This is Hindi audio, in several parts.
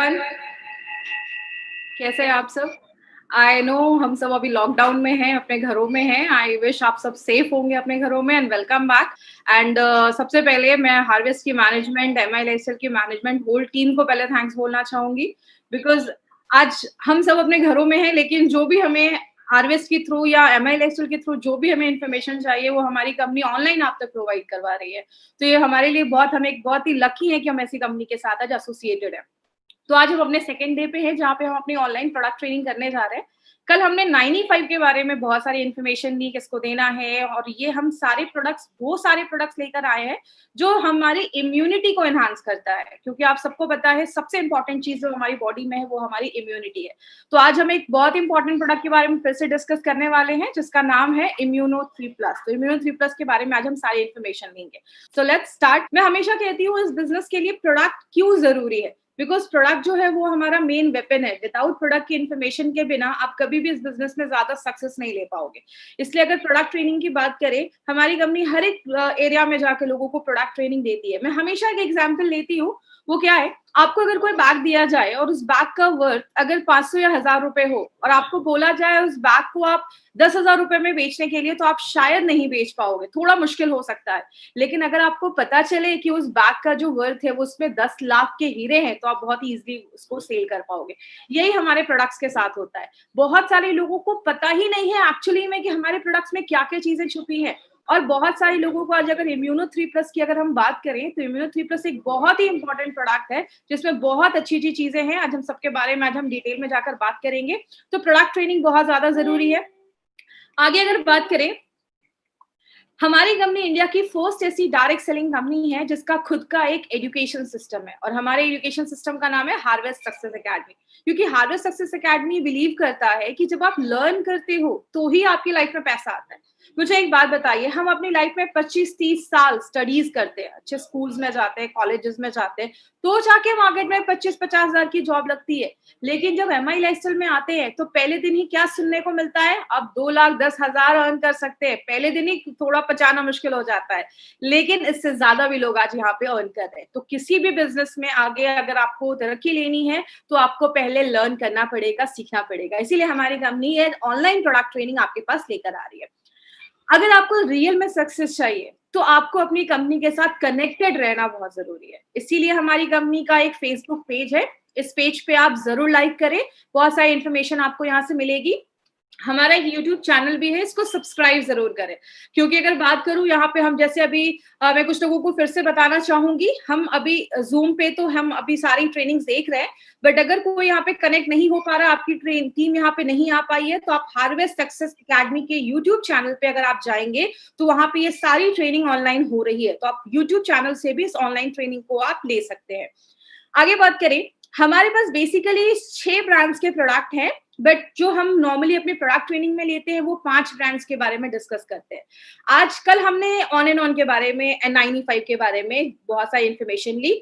एवरीवन, कैसे हैं आप सब? आई नो हम सब अभी लॉकडाउन में हैं, अपने घरों में हैं। आई विश आप सब सेफ होंगे अपने घरों में एंड वेलकम बैक। एंड सबसे पहले मैं हार्वेस्ट की मैनेजमेंट, एमआई लाइफस्टाइल की मैनेजमेंट होल टीम को पहले थैंक्स बोलना चाहूंगी, बिकॉज आज हम सब अपने घरों में हैं, लेकिन जो भी हमें हार्वेस्ट के थ्रू या एमआई लाइफस्टाइल के थ्रू जो भी हमें इन्फॉर्मेशन चाहिए वो हमारी कंपनी ऑनलाइन आप तक प्रोवाइड करवा रही है। तो ये हमारे लिए हम एक बहुत ही लकी है कि हम ऐसी कंपनी के साथ आज एसोसिएटेड है। तो आज हम अपने सेकंड डे पे हैं जहाँ पे हम अपनी ऑनलाइन प्रोडक्ट ट्रेनिंग करने जा रहे हैं। कल हमने 95 के बारे में बहुत सारी इन्फॉर्मेशन दी, किसको देना है, और ये हम वो सारे प्रोडक्ट्स लेकर आए हैं जो हमारी इम्यूनिटी को एनहांस करता है, क्योंकि आप सबको पता है सबसे इंपॉर्टेंट चीज जो हमारी बॉडी में है वो हमारी इम्यूनिटी है। तो आज हम एक बहुत इंपॉर्टेंट प्रोडक्ट के बारे में फिर से डिस्कस करने वाले हैं जिसका नाम है इम्यूनो 3 प्लस। तो इम्यूनो 3 प्लस के बारे में आज हम सारी इन्फॉर्मेशन लेंगे। So let's start. मैं हमेशा कहती हूँ इस बिजनेस के लिए प्रोडक्ट क्यों जरूरी है, बिकॉज प्रोडक्ट जो है वो हमारा मेन वेपन है। विदाउट प्रोडक्ट की इन्फॉर्मेशन के बिना आप कभी भी इस बिजनेस में ज्यादा सक्सेस नहीं ले पाओगे। इसलिए अगर प्रोडक्ट ट्रेनिंग की बात करें, हमारी कंपनी हर एक एरिया में जाकर लोगों को प्रोडक्ट ट्रेनिंग देती है। मैं हमेशा एक एग्जाम्पल लेती हूँ, वो क्या है, आपको अगर कोई बैग दिया जाए और उस बैग का वर्थ अगर 500 या 1000 रुपए हो और आपको बोला जाए उस बैग को आप 10,000 रुपए में बेचने के लिए, तो आप शायद नहीं बेच पाओगे, थोड़ा मुश्किल हो सकता है। लेकिन अगर आपको पता चले कि उस बैग का जो वर्थ है वो उसमें 10 लाख के हीरे हैं, तो आप बहुत इजीली उसको सेल कर पाओगे। यही हमारे प्रोडक्ट्स के साथ होता है। बहुत सारे लोगों को पता ही नहीं है एक्चुअली में कि हमारे प्रोडक्ट्स में क्या क्या चीजें छुपी हैं। और बहुत सारे लोगों को आज अगर इम्यूनो 3 प्लस की अगर हम बात करें तो इम्यूनो 3 प्लस एक बहुत ही इंपॉर्टेंट प्रोडक्ट है जिसमें बहुत अच्छी अच्छी चीजें हैं। आज हम सबके बारे में आज हम डिटेल में जाकर बात करेंगे। तो प्रोडक्ट ट्रेनिंग बहुत ज्यादा जरूरी है। आगे अगर बात करें, हमारी कंपनी इंडिया की फर्स्ट ऐसी डायरेक्ट सेलिंग कंपनी है जिसका खुद का एक एजुकेशन सिस्टम है, और हमारे एजुकेशन सिस्टम का नाम है हार्वेस्ट सक्सेस एकेडमी। क्योंकि हार्वेस्ट सक्सेस एकेडमी बिलीव करता है कि जब आप लर्न करते हो तो ही आपकी लाइफ में पैसा आता है। मुझे एक बात बताइए, हम अपनी लाइफ में 25-30 साल स्टडीज करते हैं, अच्छे स्कूल्स में जाते हैं, कॉलेजेस में जाते हैं, तो जाके मार्केट में 25-50 हजार की जॉब लगती है। लेकिन जब एमआई लाइफस्टाइल में आते हैं तो पहले दिन ही क्या सुनने को मिलता है, आप 2,10,000 अर्न कर सकते हैं। पहले दिन ही थोड़ा पचाना मुश्किल हो जाता है, लेकिन इससे ज्यादा भी लोग आज यहाँ पे अर्न कर रहे हैं। तो किसी भी बिजनेस में आगे अगर आपको तरक्की लेनी है तो आपको पहले लर्न करना पड़ेगा, सीखना पड़ेगा। इसीलिए हमारी कंपनी ये ऑनलाइन प्रोडक्ट ट्रेनिंग आपके पास लेकर आ रही है। अगर आपको रियल में सक्सेस चाहिए तो आपको अपनी कंपनी के साथ कनेक्टेड रहना बहुत जरूरी है। इसीलिए हमारी कंपनी का एक फेसबुक पेज है, इस पेज पे आप जरूर लाइक करें, बहुत सारी इन्फॉर्मेशन आपको यहाँ से मिलेगी। हमारा एक यूट्यूब चैनल भी है, इसको सब्सक्राइब जरूर करें। क्योंकि अगर बात करूं यहाँ पे हम जैसे अभी मैं कुछ लोगों को फिर से बताना चाहूंगी, हम अभी जूम पे तो हम अभी सारी ट्रेनिंग्स देख रहे हैं, बट अगर कोई यहाँ पे कनेक्ट नहीं हो पा रहा, आपकी टीम यहाँ पे नहीं आ पाई है, तो आप हार्वेस्ट सक्सेस एकेडमी के यूट्यूब चैनल पे अगर आप जाएंगे तो वहां पे ये सारी ट्रेनिंग ऑनलाइन हो रही है। तो आप यूट्यूब चैनल से भी इस ऑनलाइन ट्रेनिंग को आप ले सकते हैं। आगे बात करें, हमारे पास बेसिकली 6 ब्रांड्स के प्रोडक्ट हैं, बट जो हम नॉर्मली अपने प्रोडक्ट ट्रेनिंग में लेते हैं वो 5 ब्रांड्स के बारे में डिस्कस करते हैं। आजकल हमने ऑन एंड ऑन के बारे में, N95 के बारे में बहुत सारी इन्फॉर्मेशन ली।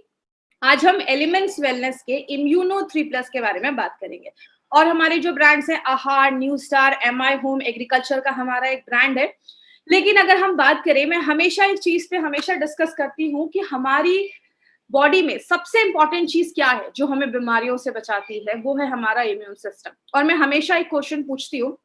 आज हम एलिमेंट्स वेलनेस के इम्यूनो 3 प्लस के बारे में बात करेंगे। और हमारे जो ब्रांड्स हैं, आहार, new star, MI home agriculture का हमारा एक ब्रांड है। लेकिन अगर हम बात करें, मैं हमेशा एक चीज पे हमेशा डिस्कस करती हूँ कि हमारी बॉडी में सबसे इंपॉर्टेंट चीज क्या है जो हमें बीमारियों से बचाती है, वो है हमारा इम्यून सिस्टम। और मैं हमेशा एक क्वेश्चन पूछती हूँ,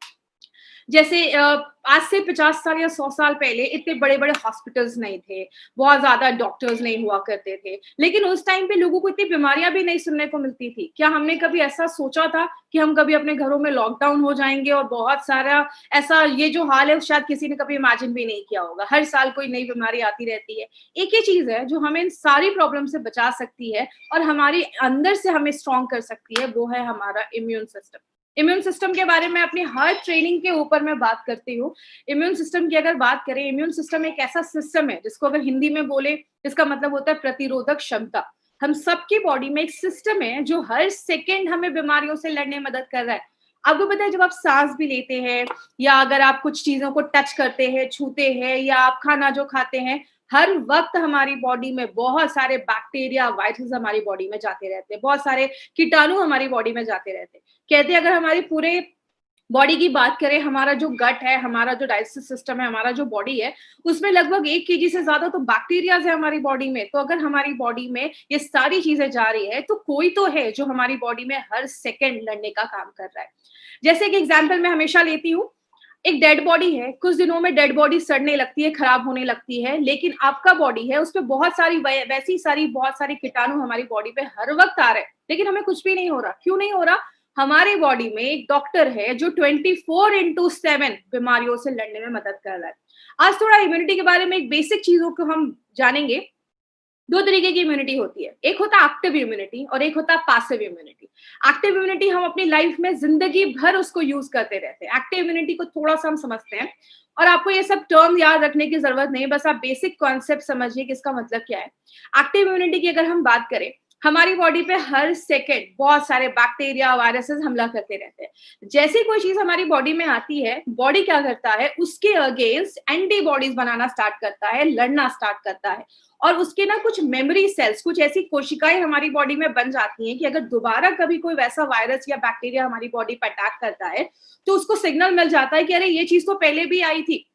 जैसे आज से 50 साल या 100 साल पहले इतने बड़े बड़े हॉस्पिटल्स नहीं थे, बहुत ज्यादा डॉक्टर्स नहीं हुआ करते थे, लेकिन उस टाइम पे लोगों को इतनी बीमारियां भी नहीं सुनने को मिलती थी। क्या हमने कभी ऐसा सोचा था कि हम कभी अपने घरों में लॉकडाउन हो जाएंगे और बहुत सारा ऐसा, ये जो हाल है शायद किसी ने कभी इमेजिन भी नहीं किया होगा। हर साल कोई नई बीमारी आती रहती है। एक ही चीज है जो हमें इन सारी प्रॉब्लम से बचा सकती है और हमारी अंदर से हमें स्ट्रॉन्ग कर सकती है, वो है हमारा इम्यून सिस्टम। इम्यून सिस्टम के बारे में अपनी हर ट्रेनिंग के ऊपर मैं बात करती हूँ। इम्यून सिस्टम की अगर बात करें, इम्यून सिस्टम एक ऐसा सिस्टम है जिसको अगर हिंदी में बोले, इसका मतलब होता है प्रतिरोधक क्षमता। हम सबकी बॉडी में एक सिस्टम है जो हर सेकेंड हमें बीमारियों से लड़ने में मदद कर रहा है। आपको पता है, जब आप सांस भी लेते हैं या अगर आप कुछ चीजों को टच करते हैं, छूते हैं, या आप खाना जो खाते हैं, हर वक्त हमारी बॉडी में बहुत सारे बैक्टीरिया, वायरस हमारी बॉडी में जाते रहते हैं, बहुत सारे कीटाणु हमारी बॉडी में जाते रहते हैं। कहते हैं अगर हमारी पूरे बॉडी की बात करें, हमारा जो गट है, हमारा जो डाइजेस्टिव सिस्टम है, हमारा जो बॉडी है, उसमें लगभग 1 केजी से ज़्यादा तो बैक्टीरियाज़ है हमारी बॉडी में। तो अगर हमारी बॉडी में ये सारी चीज़ें जा रही है, तो कोई तो है जो हमारी बॉडी में हर सेकंड लड़ने का काम कर रहा है। जैसे कि एग्ज़ाम्पल मैं हमेशा लेती हूँ, एक डेड बॉडी है, कुछ दिनों में डेड बॉडी सड़ने लगती है, खराब होने लगती है, लेकिन आपका बॉडी है, उसपे बहुत सारी वैसी सारी बहुत सारे कीटाणु हमारी बॉडी पे हर वक़्त आ रहे हैं, लेकिन हमें कुछ भी नहीं हो रहा। क्यों नहीं हो रहा? हमारी बॉडी में एक डॉक्टर है जो 24/7 बीमारियों से लड़ने में मदद कर रहा है। आज थोड़ा इम्यूनिटी के बारे में एक बेसिक चीज़ों को हम जानेंगे। 2 तरीके की इम्यूनिटी होती है। एक होता है एक्टिव इम्यूनिटी और एक होता है पैसिव इम्यूनिटी। एक्टिव इम्यूनिटी हम अपनी लाइफ में ज़िंदगी भर उसको यूज़ करते रहते हैं। एक्टिव इम्यूनिटी को थोड़ा-सा हम समझते हैं और आपको ये सब टर्म याद रखने की ज़रूरत नहीं है, बस आप बेसिक कॉन्सेप्ट समझिए कि इसका मतलब क्या है। एक्टिव इम्यूनिटी की अगर हम बात करें, हमारी बॉडी पे हर सेकंड बहुत सारे बैक्टीरिया, वायरसेस हमला करते रहते हैं। जैसे कोई चीज़ हमारी बॉडी में आती है, बॉडी क्या करता है, उसके अगेंस्ट एंटीबॉडीज़ बनाना स्टार्ट करता है, लड़ना स्टार्ट करता है। और उसके ना कुछ मेमोरी सेल्स, कुछ ऐसी कोशिकाएं हमारी बॉडी में बन जाती हैं कि अगर दोबारा कभी कोई वैसा वायरस या बैक्टीरिया हमारी बॉडी पर अटैक करता है, तो उसको सिग्नल मिल जाता है कि अरे ये चीज तो पहले भी आई थी,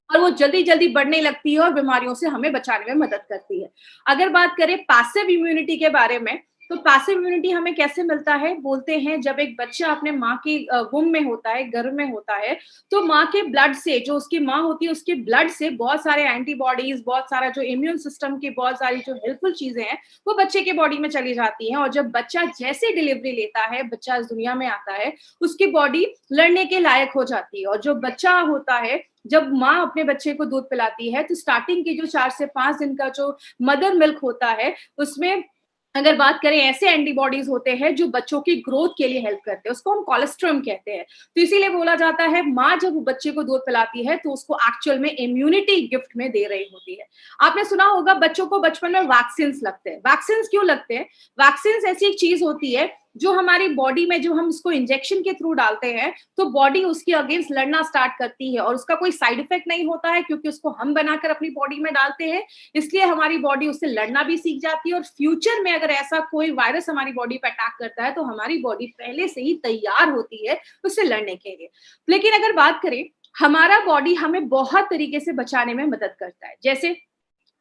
और वो जल्दी जल्दी बढ़ने लगती है और बीमारियों से हमें बचाने में मदद करती है। अगर बात करें पैसिव इम्यूनिटी के बारे में, तो पैसिव इम्यूनिटी हमें कैसे मिलता है? बोलते हैं जब एक बच्चा अपने माँ की वुम में होता है, गर्भ में होता है, तो माँ के ब्लड से, जो उसकी माँ होती है उसके ब्लड से बहुत सारे एंटीबॉडीज, बहुत सारा जो इम्यून सिस्टम की बहुत सारी जो हेल्पफुल चीजें हैं, वो बच्चे के बॉडी में चली जाती हैं। और जब बच्चा जैसे डिलीवरी लेता है, बच्चा इस दुनिया में आता है, उसकी बॉडी लड़ने के लायक हो जाती है। और जो बच्चा होता है, जब माँ अपने बच्चे को दूध पिलाती है, तो स्टार्टिंग के जो 4 से 5 दिन का जो मदर मिल्क होता है, उसमें अगर बात करें ऐसे एंटीबॉडीज होते हैं जो बच्चों की ग्रोथ के लिए हेल्प करते हैं, उसको हम कोलेस्ट्रम कहते हैं। तो इसीलिए बोला जाता है माँ जब वो बच्चे को दूध पिलाती है तो उसको एक्चुअल में इम्यूनिटी गिफ्ट में दे रही होती है। आपने सुना होगा बच्चों को बचपन में वैक्सीन लगते हैं। वैक्सीन क्यों लगते हैं? वैक्सीन ऐसी एक चीज होती है जो हमारी बॉडी में, जो हम उसको इंजेक्शन के थ्रू डालते हैं, तो बॉडी उसके अगेंस्ट लड़ना स्टार्ट करती है और उसका कोई साइड इफेक्ट नहीं होता है, क्योंकि उसको हम बनाकर अपनी बॉडी में डालते हैं। इसलिए हमारी बॉडी उससे लड़ना भी सीख जाती है और फ्यूचर में अगर ऐसा कोई वायरस हमारी बॉडी पर अटैक करता है, तो हमारी बॉडी पहले से ही तैयार होती है उससे लड़ने के लिए। लेकिन अगर बात करें, हमारा बॉडी हमें बहुत तरीके से बचाने में मदद करता है। जैसे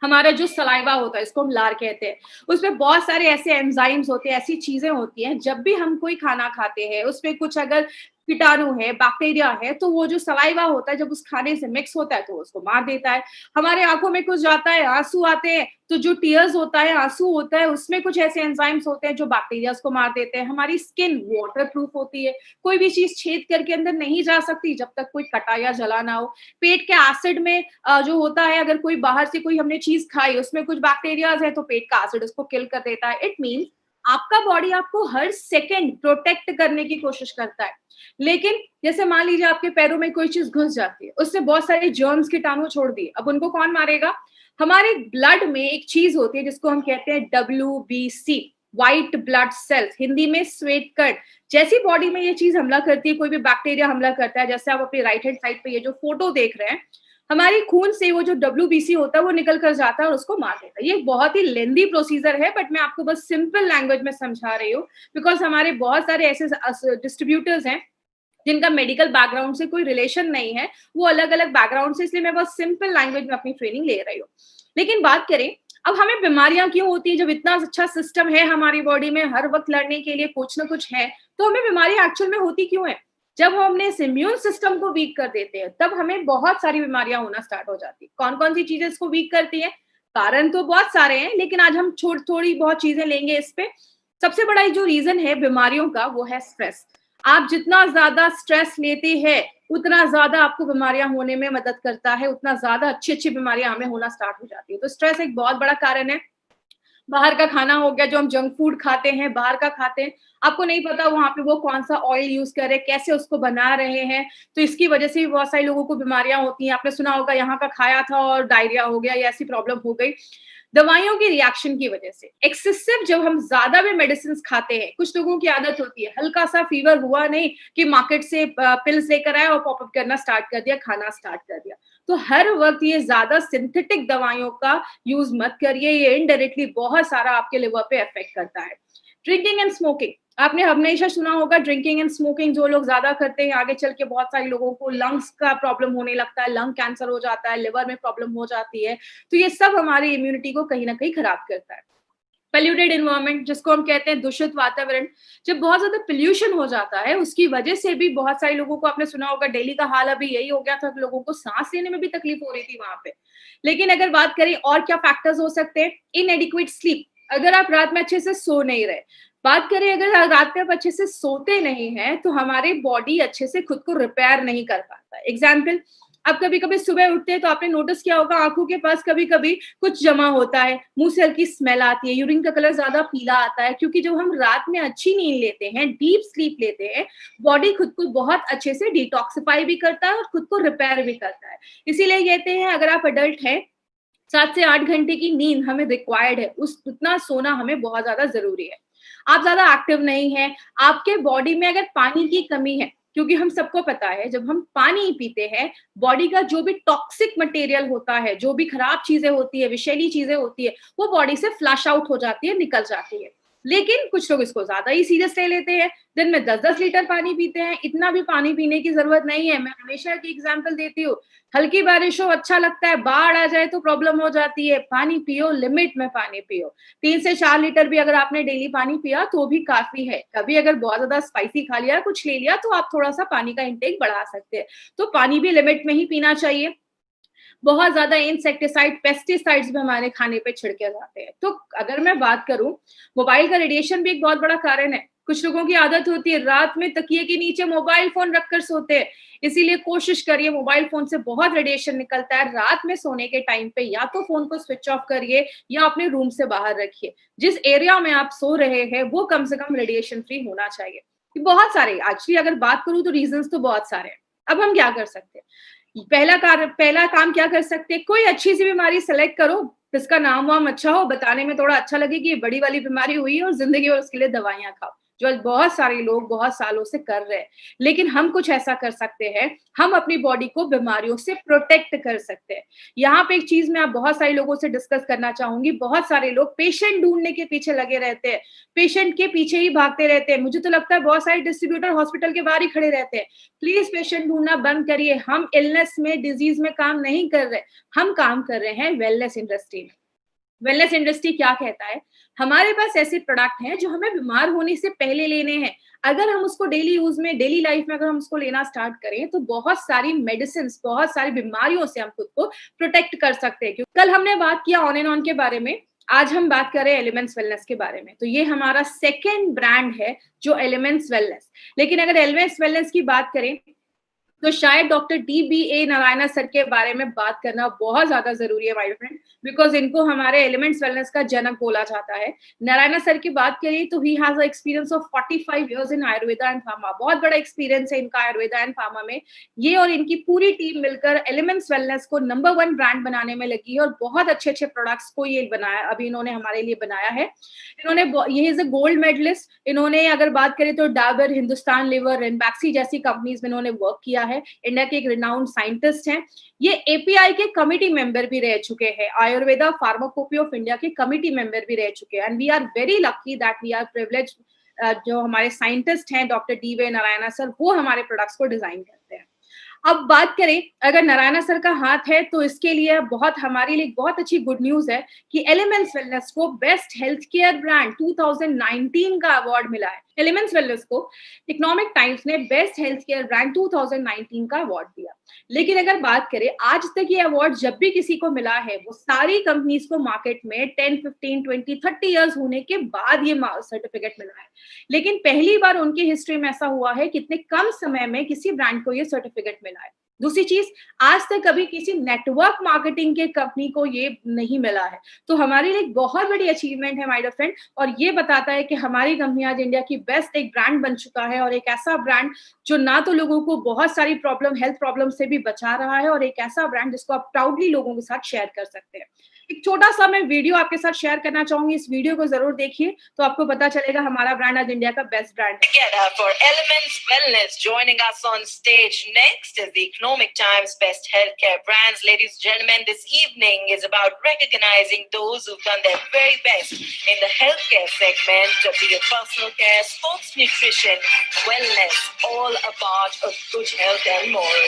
हमारा जो सलाइवा होता है, इसको हम लार कहते हैं, उसमें बहुत सारे ऐसे एंजाइम्स होते हैं, ऐसी चीजें होती हैं, जब भी हम कोई खाना खाते हैं उसमें कुछ अगर कीटाणु है, बैक्टीरिया है, तो वो जो सलाइवा होता है जब उस खाने से मिक्स होता है तो वो उसको मार देता है। हमारे आंखों में कुछ जाता है, आंसू आते हैं, तो जो टीयर्स होता है, आंसू होता है, उसमें कुछ ऐसे एंजाइम्स होते हैं जो बैक्टीरिया को मार देते हैं। हमारी स्किन वाटर प्रूफ होती है, कोई भी चीज छेद करके अंदर नहीं जा सकती जब तक कोई कटा या जला ना हो। पेट के एसिड में जो होता है, अगर कोई बाहर से कोई हमने चीज खाई, उसमें कुछ बैक्टीरियाज है, तो पेट का एसिड उसको किल कर देता है। इट मीन्स आपका बॉडी आपको हर सेकंड प्रोटेक्ट करने की कोशिश करता है। लेकिन जैसे मान लीजिए आपके पैरों में कोई चीज घुस जाती है, उससे बहुत सारे जर्म्स, कीटाणु छोड़ दिए, अब उनको कौन मारेगा? हमारे ब्लड में एक चीज होती है जिसको हम कहते हैं WBC, white blood cells, Hindi में श्वेत कण। जैसी बॉडी में ये चीज हमला करती है, कोई भी बैक्टीरिया हमला करता है, जैसे आप अपनी राइट हैंड साइड पे ये जो फोटो देख रहे हैं, हमारी खून से वो जो WBC होता है वो निकल कर जाता है और उसको मार देता है। ये बहुत ही लेंदी प्रोसीजर है, बट मैं आपको बस सिंपल लैंग्वेज में समझा रही हूँ, बिकॉज हमारे बहुत सारे ऐसे डिस्ट्रीब्यूटर्स हैं जिनका मेडिकल बैकग्राउंड से कोई रिलेशन नहीं है, वो अलग अलग बैकग्राउंड से, इसलिए मैं बहुत सिंपल लैंग्वेज में अपनी ट्रेनिंग ले रही हूँ। लेकिन बात करें, अब हमें बीमारियां क्यों होती है? जब इतना अच्छा सिस्टम है हमारी बॉडी में, हर वक्त लड़ने के लिए कुछ ना कुछ है, तो हमें बीमारियां एक्चुअल में होती क्यों है? जब हम अपने इस इम्यून सिस्टम को वीक कर देते हैं, तब हमें बहुत सारी बीमारियां होना स्टार्ट हो जाती है। कौन कौन सी चीजें इसको वीक करती है? कारण तो बहुत सारे हैं, लेकिन आज हम थोड़ी बहुत चीजें लेंगे इस पे। सबसे बड़ा जो रीजन है बीमारियों का, वो है स्ट्रेस। आप जितना ज्यादा स्ट्रेस लेते हैं, उतना ज्यादा आपको बीमारियां होने में मदद करता है, उतना ज्यादा अच्छी अच्छी बीमारियां हमें होना स्टार्ट हो जाती है। तो स्ट्रेस एक बहुत बड़ा कारण है। बाहर का खाना हो गया, जो हम जंक फूड खाते हैं, बाहर का खाते हैं, आपको नहीं पता वहां पे वो कौन सा ऑयल यूज कर रहे हैं, कैसे उसको बना रहे हैं, तो इसकी वजह से भी बहुत सारे लोगों को बीमारियां होती हैं। आपने सुना होगा यहाँ का खाया था और डायरिया हो गया या ऐसी प्रॉब्लम हो गई, दवाइयों की रिएक्शन की वजह से। एक्सेसिव जब हम ज्यादा भी मेडिसिन खाते हैं, कुछ लोगों की आदत होती है, हल्का सा फीवर हुआ नहीं कि मार्केट से पिल्स लेकर आए और पॉपअप करना स्टार्ट कर दिया, खाना स्टार्ट कर दिया। तो हर वक्त ये ज्यादा सिंथेटिक दवाइयों का यूज मत करिए, ये इनडायरेक्टली बहुत सारा आपके लिवर पे इफेक्ट करता है। ड्रिंकिंग एंड स्मोकिंग, आपने हमेशा सुना होगा ड्रिंकिंग एंड स्मोकिंग जो लोग ज़्यादा करते हैं, आगे चल के बहुत सारे लोगों को लंग्स का प्रॉब्लम होने लगता है, लंग कैंसर हो जाता है, लिवर में प्रॉब्लम हो जाती है। तो ये सब हमारी इम्यूनिटी को कहीं न कहीं खराब करता है। पॉल्यूटेड एनवायरनमेंट जिसको हम कहते हैं दूषित वातावरण, जब बहुत ज़्यादा पॉल्यूशन हो जाता है, उसकी वजह से भी बहुत सारे लोगों को आपने सुना होगा दिल्ली का हाल अभी यही हो गया था कि लोगों को सांस लेने में भी तकलीफ हो रही थी वहाँ पे। लेकिन अगर बात करें और क्या फैक्टर्स हो सकते हैं, इनएडिक्वेट स्लीप, अगर आप रात में अच्छे से सो नहीं रहे, बात करें अगर रात में आप अच्छे से सोते नहीं हैं, तो हमारी बॉडी अच्छे से खुद को रिपेयर नहीं कर पाता। एग्जाम्पल, आप कभी-कभी सुबह उठते हैं तो आपने नोटिस किया होगा आँखों के पास कभी-कभी कुछ जमा होता है, मुँह से हल्की स्मेल आती है, यूरिन का कलर ज़्यादा पीला आता है क्योंकि जब हम रात में अच्छी नींद लेते हैं, डीप स्लीप लेते हैं, बॉडी खुद को बहुत अच्छे से डिटॉक्सिफाई भी करता है और खुद को रिपेयर भी करता है। इसीलिए कहते हैं अगर आप एडल्ट हैं 7 से 8 घंटे की नींद हमें रिक्वायर्ड है, उस उतना सोना हमें बहुत ज़्यादा ज़रूरी है। आप ज़्यादा एक्टिव नहीं हैं, आपके बॉडी में अगर पानी की कमी है, क्योंकि हम सबको पता है जब हम पानी पीते हैं, बॉडी का जो भी टॉक्सिक मटेरियल होता है, जो भी खराब चीज़ें होती है, विषैली चीज़ें होती है, वो बॉडी से फ्लश आउट हो जाती है, निकल जाती है। लेकिन कुछ लोग इसको ज़्यादा ही सीरियस ले लेते हैं, दिन में 10-10 लीटर पानी पीते हैं, इतना भी पानी पीने की ज़रूरत नहीं है। मैं हमेशा एक एग्ज़ाम्पल देती हूँ, हल्की बारिश हो अच्छा लगता है, बाढ़ आ जाए तो प्रॉब्लम हो जाती है, पानी पियो, लिमिट में पानी पियो। 3 से 4 लीटर भी अगर आपने डेली पानी पिया तो भी काफ़ी है। कभी अगर बहुत ज़्यादा स्पाइसी खा लिया, कुछ ले लिया तो आप थोड़ा-सा पानी का इंटेक बढ़ा सकते हैं। तो पानी भी लिमिट में ही पीना चाहिए। बहुत ज़्यादा इंसेक्टिसाइड, पेस्टिसाइड्स भी हमारे खाने पे छिड़के जाते हैं। तो अगर मैं बात करूँ, मोबाइल का रेडिएशन भी एक बहुत बड़ा कारण है। कुछ लोगों की आदत होती है रात में तकिए के नीचे मोबाइल फ़ोन रखकर सोते हैं। इसीलिए कोशिश करिए, मोबाइल फ़ोन से बहुत रेडिएशन निकलता है। रात में सोने के टाइम पे या तो फ़ोन को स्विच ऑफ करिए या अपने रूम से बाहर रखिए। जिस एरिया में आप सो रहे हैं, वो कम से कम रेडिएशन फ्री होना चाहिए। बहुत सारे एक्चुअली अगर बात करूँ तो रीज़न्स तो बहुत सारे हैं। अब हम क्या कर सकते हैं? पहला काम क्या कर सकते हैं, कोई अच्छी-सी बीमारी सेलेक्ट करो, जिसका नाम-वाम अच्छा हो, बताने में थोड़ा अच्छा लगे कि ये बड़ी वाली बीमारी हुई है और ज़िंदगी भर उसके लिए दवाइयाँ खाओ, जो बहुत सारे लोग बहुत सालों से कर रहे हैं। लेकिन हम कुछ ऐसा कर सकते हैं, हम अपनी बॉडी को बीमारियों से प्रोटेक्ट कर सकते हैं। यहाँ पे एक चीज़ मैं आप बहुत सारे लोगों से डिस्कस करना चाहूँगी, बहुत सारे लोग पेशेंट ढूँढने के पीछे लगे रहते हैं, पेशेंट के पीछे ही भागते रहते हैं। मुझे तो लगता है बहुत सारे डिस्ट्रीब्यूटर हॉस्पिटल के बाहर ही खड़े रहते हैं। प्लीज पेशेंट ढूंढना बंद करिए। हम इलनेस में, डिजीज में काम नहीं कर रहे, हम काम कर रहे हैं वेलनेस इंडस्ट्री में। वेलनेस इंडस्ट्री क्या कहता है, हमारे पास ऐसे प्रोडक्ट हैं जो हमें बीमार होने से पहले लेने हैं। अगर हम उसको डेली यूज में, डेली लाइफ में अगर हम उसको लेना स्टार्ट करें तो बहुत सारी मेडिसिन, बहुत सारी बीमारियों से हम खुद को प्रोटेक्ट कर सकते हैं। क्योंकि कल हमने बात किया ऑन एंड ऑन के बारे में, आज हम बात कर रहे हैं एलिमेंट्स वेलनेस के बारे में। तो ये हमारा सेकेंड ब्रांड है जो एलिमेंट्स वेलनेस। लेकिन अगर एलिमेंट्स वेलनेस की बात करें तो शायद डॉक्टर डी.बी.ए. नारायण सर के बारे में बात करना बहुत ज़्यादा ज़रूरी है माय फ्रेंड, बिकॉज़ इनको हमारे एलिमेंट्स वेलनेस का जनक बोला जाता है। नारायण सर की बात करें तो he has a experience of 45 years in Ayurveda and pharma. बहुत बड़ा एक्सपीरियंस है इनका आयुर्वेदा एंड फार्मा में। ये और इनकी पूरी टीम मिलकर एलिमेंट्स वेलनेस को नंबर 1 ब्रांड बनाने में लगी है और बहुत अच्छे-अच्छे प्रोडक्ट्स को ये बनाया, अभी इन्होंने हमारे लिए बनाया है। ये इज़ अ गोल्ड मेडलिस्ट। इन्होंने अगर बात करें तो डाबर, हिंदुस्तान लीवर, रेनबैक्सी जैसी कंपनीज़ में इन्होंने वर्क किया है। इंडिया के एक रिनाउंड साइंटिस्ट हैं। ये एपीआई के कमिटी मेंबर भी रह चुके हैं, आयुर्वेदा फार्माकोपी ऑफ इंडिया के कमिटी मेंबर भी रह चुके हैं। And we are very lucky that we are privileged, जो हमारे साइंटिस्ट हैं डॉक्टर डी.वी. नारायण सर, वो हमारे प्रोडक्ट्स को डिजाइन करते हैं। अब बात करें, अगर नारायण सर का हाथ है तो इसके लिए बहुत, हमारे लिए बहुत अच्छी गुड न्यूज है कि एलिमेंट्स वेलनेस को बेस्ट हेल्थ केयर ब्रांड 2019 का अवार्ड मिला है। एलिमेंट्स वेलनेस को इकोनॉमिक टाइम्स ने बेस्ट हेल्थ केयर ब्रांड 2019 का अवार्ड दिया। लेकिन अगर बात करें, आज तक ये अवार्ड जब भी किसी को मिला है, वो सारी कंपनीज को मार्केट में 10, 15, 20, 30 इयर्स होने के बाद ये सर्टिफिकेट मिला है। लेकिन पहली बार उनकी हिस्ट्री में ऐसा हुआ है कि इतने कम समय में किसी ब्रांड को ये सर्टिफिकेट मिला है। दूसरी चीज, आज तक कभी किसी नेटवर्क मार्केटिंग के कंपनी को ये नहीं मिला है। तो हमारे लिए एक बहुत बड़ी अचीवमेंट है माय डियर फ्रेंड, और ये बताता है कि हमारी कंपनी आज इंडिया की बेस्ट एक ब्रांड बन चुका है, और एक ऐसा ब्रांड जो ना तो लोगों को बहुत सारी प्रॉब्लम, हेल्थ प्रॉब्लम से भी बचा रहा है, और एक ऐसा ब्रांड जिसको आप प्राउडली लोगों के साथ शेयर कर सकते हैं। एक छोटा-सा मैं वीडियो आपके साथ शेयर करना चाहूँगी, इस वीडियो को ज़रूर देखिए, तो आपको पता चलेगा हमारा ब्रांड आज इंडिया का बेस्ट ब्रांड है। Together for Elements Wellness, joining us on stage next is the Economic Times Best Healthcare Brands. Ladies and gentlemen, this evening is about recognizing those who've done their very best in the healthcare segment, be it personal care, sports nutrition, wellness, all a part of good health and more.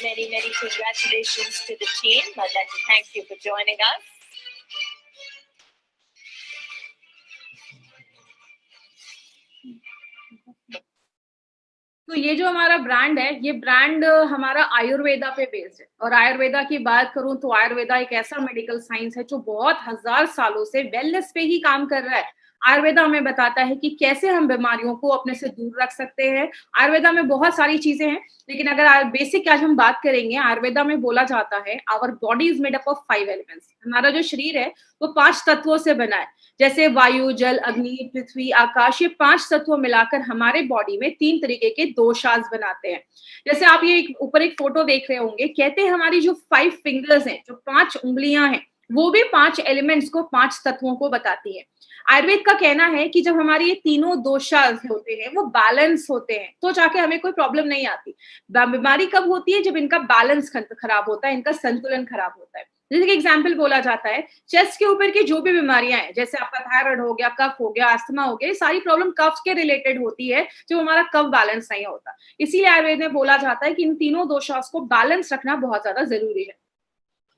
Many congratulations to the team. I'd like to thank you for joining us. तो ये जो हमारा ब्रांड है, ये ब्रांड हमारा आयुर्वेदा पे बेस्ड है और आयुर्वेदा की बात करूँ तो आयुर्वेदा एक ऐसा मेडिकल साइंस है जो बहुत हज़ार सालों से वेलनेस पे ही काम कर रहा है। आयुर्वेदा हमें बताता है कि कैसे हम बीमारियों को अपने से दूर रख सकते हैं। आयुर्वेदा में बहुत सारी चीज़ें हैं, लेकिन अगर बेसिक आज हम बात करेंगे, आयुर्वेदा में बोला जाता है our body is made up of 5 elements. हमारा जो शरीर है, वो 5 तत्वों से बना है। जैसे वायु, जल, अग्नि, पृथ्वी, आकाश, ये 5 तत्व मिलाकर हमारे बॉडी में 3 तरीके के दोषास बनाते हैं। जैसे आप ये ऊपर एक फोटो देख रहे होंगे, कहते हैं हमारी जो 5 फिंगर्स हैं, जो 5 उँगलियां हैं, वो भी 5 एलिमेंट्स को, 5 तत्वों को बताती हैं। आयुर्वेद का कहना है कि जब हमारी ये तीनों दोषास होते हैं, वो बैलेंस होते हैं, तो जाके हमें कोई प्रॉब्लम नहीं आती। बीमारी कब होती है? जब इनका बैलेंस खराब होता है, इनका संतुलन खराब होता है। जैसे कि एग्जाम्पल बोला जाता है, चेस्ट के ऊपर की जो भी बीमारियां हैं, जैसे आपका थायराइड हो गया, कफ हो गया, अस्थमा हो गया, ये सारी प्रॉब्लम कफ के रिलेटेड होती है, जो हमारा कफ बैलेंस नहीं होता। इसीलिए आयुर्वेद में बोला जाता है कि इन तीनों दोषास को बैलेंस रखना बहुत ज्यादा जरूरी है।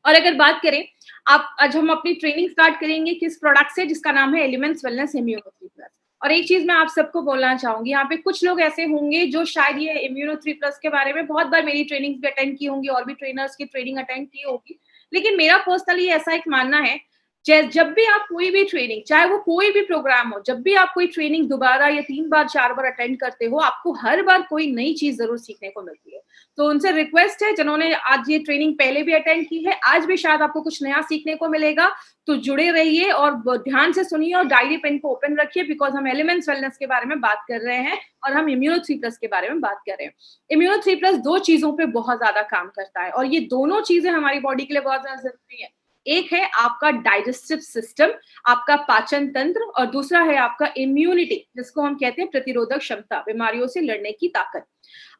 और अगर बात करें, आप आज हम अपनी ट्रेनिंग स्टार्ट करेंगे किस प्रोडक्ट से, जिसका नाम है एलिमेंट्स वेलनेस इम्यूनो 3 प्लस। और एक चीज मैं आप सबको बोलना चाहूंगी, यहाँ पे कुछ लोग ऐसे होंगे जो शायद ये इम्यूनो 3 प्लस के बारे में बहुत बार मेरी ट्रेनिंग भी अटेंड की होंगी और भी ट्रेनर्स की ट्रेनिंग अटेंड की होगी, लेकिन मेरा पर्सनली ऐसा एक मानना है, जब भी आप कोई भी ट्रेनिंग, चाहे वो कोई भी प्रोग्राम हो, जब भी आप कोई ट्रेनिंग दोबारा या 3 बार 4 बार अटेंड करते हो, आपको हर बार कोई नई चीज जरूर सीखने को मिलती है। तो उनसे रिक्वेस्ट है, जिन्होंने आज ये ट्रेनिंग पहले भी अटेंड की है, आज भी शायद आपको कुछ नया सीखने को मिलेगा, तो जुड़े रहिए और ध्यान से सुनिए और डायरी पेन को ओपन रखिए, बिकॉज हम एलिमेंट्स वेलनेस के बारे में बात कर रहे हैं और हम इम्यूनो 3 प्लस के बारे में बात कर रहे हैं। इम्यूनो 3 प्लस 2 चीजों पे बहुत ज्यादा काम करता है और ये दोनों चीजें हमारी बॉडी के लिए बहुत ज्यादा जरूरी है। एक है आपका डाइजेस्टिव सिस्टम, आपका पाचन तंत्र, और दूसरा है आपका इम्यूनिटी, जिसको हम कहते हैं प्रतिरोधक क्षमता, बीमारियों से लड़ने की ताकत।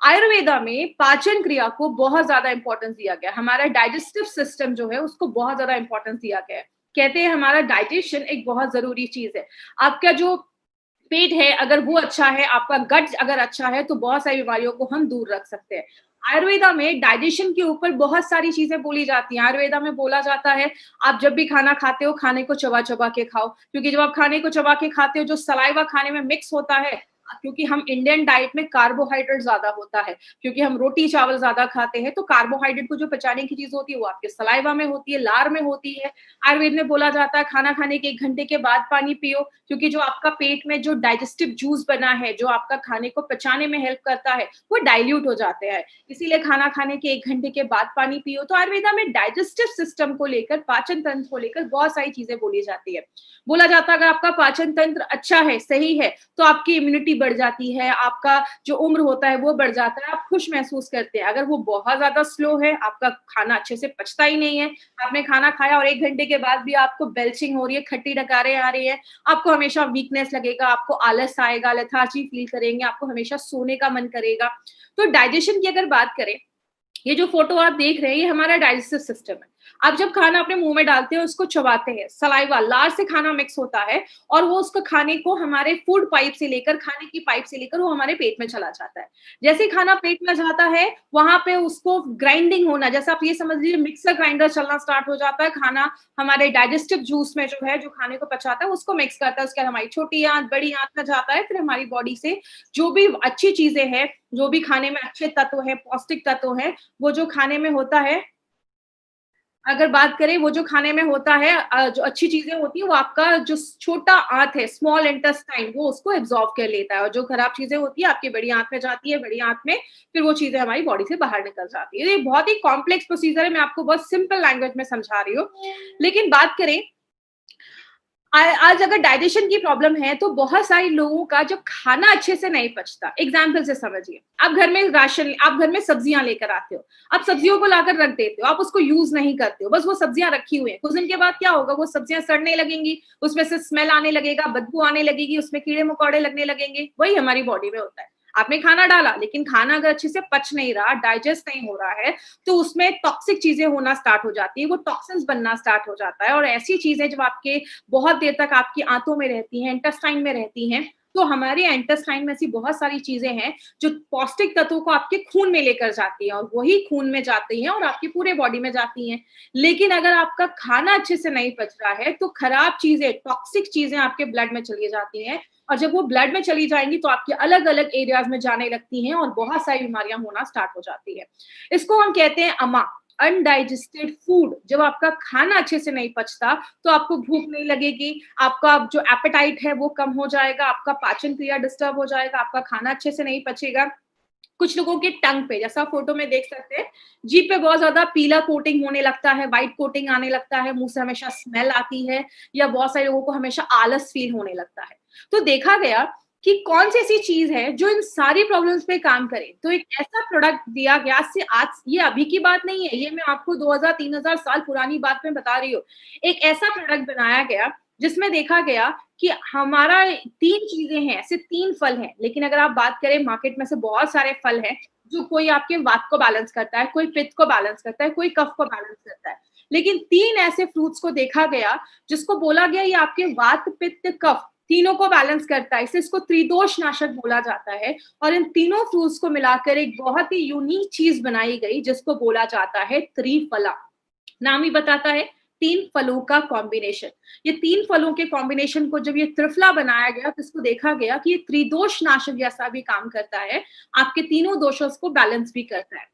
आयुर्वेदा में पाचन क्रिया को बहुत ज्यादा इंपॉर्टेंस दिया गया। हमारा डाइजेस्टिव सिस्टम जो है उसको बहुत ज्यादा इंपॉर्टेंस दिया गया है। कहते हैं हमारा डाइजेशन एक बहुत जरूरी चीज है। आपका जो पेट है अगर वो अच्छा है, आपका गट अगर अच्छा है, तो बहुत सारी बीमारियों को हम दूर रख सकते हैं। आयुर्वेदा में डाइजेशन के ऊपर बहुत सारी चीजें बोली जाती हैं। आयुर्वेदा में बोला जाता है, आप जब भी खाना खाते हो, खाने को चबा चबा के खाओ, क्योंकि जब आप खाने को चबा के खाते हो, जो सलाइवा खाने में मिक्स होता है, क्योंकि हम इंडियन डाइट में कार्बोहाइड्रेट ज्यादा होता है, क्योंकि हम रोटी चावल ज्यादा खाते हैं, तो कार्बोहाइड्रेट को जो पचाने की चीज होती है वो आपके सलाइवा में होती है, लार में होती है। आयुर्वेद में बोला जाता है खाना खाने के 1 घंटे के बाद पानी पियो, क्योंकि जो आपका पेट में जो डाइजेस्टिव जूस बना है, जो आपका खाने को पचाने में हेल्प करता है, वो डाइल्यूट हो जाते हैं, इसीलिए खाना खाने के 1 घंटे के बाद पानी पियो। तो आयुर्वेदा में डाइजेस्टिव सिस्टम को लेकर, पाचन तंत्र को लेकर बहुत सारी चीजें बोली जाती है। बोला जाता है अगर आपका पाचन तंत्र अच्छा है, सही है, तो आपकी इम्यूनिटी बढ़ जाती है, आपका जो उम्र होता है वो बढ़ जाता है, आप खुश महसूस करते हैं। अगर वो बहुत ज्यादा स्लो है, आपका खाना अच्छे से पचता ही नहीं है, आपने खाना खाया और 1 घंटे के बाद भी आपको बेल्चिंग हो रही है, खट्टी डकारें आ रही है, आपको हमेशा वीकनेस लगेगा, आपको आलस आएगा, लेथार्जी फील करेंगे, आपको हमेशा सोने का मन करेगा। तो डाइजेशन की अगर बात करें, ये जो फोटो आप देख रहे हैं, ये हमारा डाइजेस्टिव सिस्टम है। आप जब खाना अपने मुंह में डालते हैं, उसको चबाते हैं, सलाइवा, लार से खाना मिक्स होता है और वो उसको खाने को हमारे फूड पाइप से लेकर, खाने की पाइप से लेकर वो हमारे पेट में चला जाता है। जैसे ही खाना पेट में जाता है, वहां पे उसको ग्राइंडिंग होना, जैसे आप ये समझ लीजिए मिक्सर ग्राइंडर चलना स्टार्ट हो जाता है। खाना हमारे डाइजेस्टिव जूस में जो है, जो खाने को पचाता है, उसको मिक्स करता है। उसके बाद हमारी छोटी आंत, बड़ी आंत में जाता है, फिर हमारी बॉडी से जो भी अच्छी चीजें हैं, जो भी खाने में अच्छे तत्व है, पौष्टिक तत्व है, वो जो खाने में होता है, अगर बात करें वो जो खाने में होता है जो अच्छी चीज़ें होती हैं वो आपका जो छोटा आँत है, स्मॉल इंटेस्टाइन, वो उसको एब्ज़ॉर्ब कर लेता है और जो खराब चीज़ें होती हैं आपकी बड़ी आँत में जाती है, बड़ी आँत में फिर वो चीज़ें हमारी बॉडी से बाहर निकल जाती है। ये बहुत ही कॉम्प्लेक्स प्रोसीजर है, मैं आपको बहुत सिंपल लैंग्वेज में समझा रही हूँ। लेकिन बात करें आज अगर डाइजेशन की प्रॉब्लम है तो बहुत सारे लोगों का जब खाना अच्छे से नहीं पचता, एग्जाम्पल से समझिए, आप घर में सब्जियां लेकर आते हो, आप सब्जियों को लाकर रख देते हो, आप उसको यूज नहीं करते हो, बस वो सब्जियां रखी हुई हैं, कुछ दिन के बाद क्या होगा, वो सब्जियां सड़ने लगेंगी, उसमें से स्मेल आने लगेगा, बदबू आने लगेगी, उसमें कीड़े मकोड़े लगने लगेंगे। वही हमारी बॉडी में होता है। आपने खाना डाला लेकिन खाना अगर अच्छे से पच नहीं रहा, डाइजेस्ट नहीं हो रहा है, तो उसमें टॉक्सिक चीजें होना स्टार्ट हो जाती है, वो टॉक्सिन्स बनना स्टार्ट हो जाता है। और ऐसी चीजें जब आपके बहुत देर तक आपकी आंतों में रहती हैं, इंटेस्टाइन में रहती हैं, तो हमारे इंटेस्टाइन में ऐसी बहुत सारी चीजें हैं जो पौष्टिक तत्वों को आपके खून में लेकर जाती हैं और वही खून में जाती हैं और आपकी पूरे बॉडी में जाती हैं। लेकिन अगर आपका खाना अच्छे से नहीं पच रहा है तो खराब चीजें, टॉक्सिक चीजें आपके ब्लड में चली जाती हैं और जब वो ब्लड में चली जाएंगी तो आपके अलग अलग एरियाज में जाने लगती हैं और बहुत सारी बीमारियां होना स्टार्ट हो जाती है। इसको हम कहते हैं अमा, अनडाइजेस्टेड फूड। जब आपका खाना अच्छे से नहीं पचता तो आपको भूख नहीं लगेगी, आपका जो एपेटाइट है वो कम हो जाएगा, आपका पाचन क्रिया डिस्टर्ब हो जाएगा, आपका खाना अच्छे से नहीं पचेगा। कुछ लोगों के टंग पे, जैसा फोटो में देख सकते हैं, जीभ पे बहुत ज्यादा पीला कोटिंग होने लगता है, व्हाइट कोटिंग आने लगता है, मुंह से हमेशा स्मेल आती है, या बहुत सारे लोगों को हमेशा आलस फील होने लगता है। तो देखा गया कि कौन सी ऐसी चीज है जो इन सारी प्रॉब्लम्स पे काम करे, तो एक ऐसा प्रोडक्ट दिया गया, से आज, ये अभी की बात नहीं है, ये मैं आपको 2000-3000 साल पुरानी बात में बता रही हूँ। एक ऐसा प्रोडक्ट बनाया गया जिसमें देखा गया कि हमारा 3 चीजें हैं, ऐसे 3 फल हैं, लेकिन अगर आप बात करें मार्केट में से बहुत सारे फल हैं, जो कोई आपके वात को बैलेंस करता है, कोई पित्त को बैलेंस करता है, कोई कफ को बैलेंस करता है। लेकिन 3 ऐसे फ्रूट्स को देखा गया जिसको बोला गया ये आपके वात, पित्त, कफ तीनों को बैलेंस करता है, इसे इसको त्रिदोष नाशक बोला जाता है। और इन तीनों फ्रूट्स को मिलाकर एक बहुत ही यूनिक चीज बनाई गई जिसको बोला जाता है त्रिफला। नाम ही बताता है, 3 फलों का कॉम्बिनेशन। ये 3 फलों के कॉम्बिनेशन को जब ये त्रिफला बनाया गया तो इसको देखा गया कि ये त्रिदोष नाशक जैसा भी काम करता है, आपके तीनों दोषों को बैलेंस भी करता है।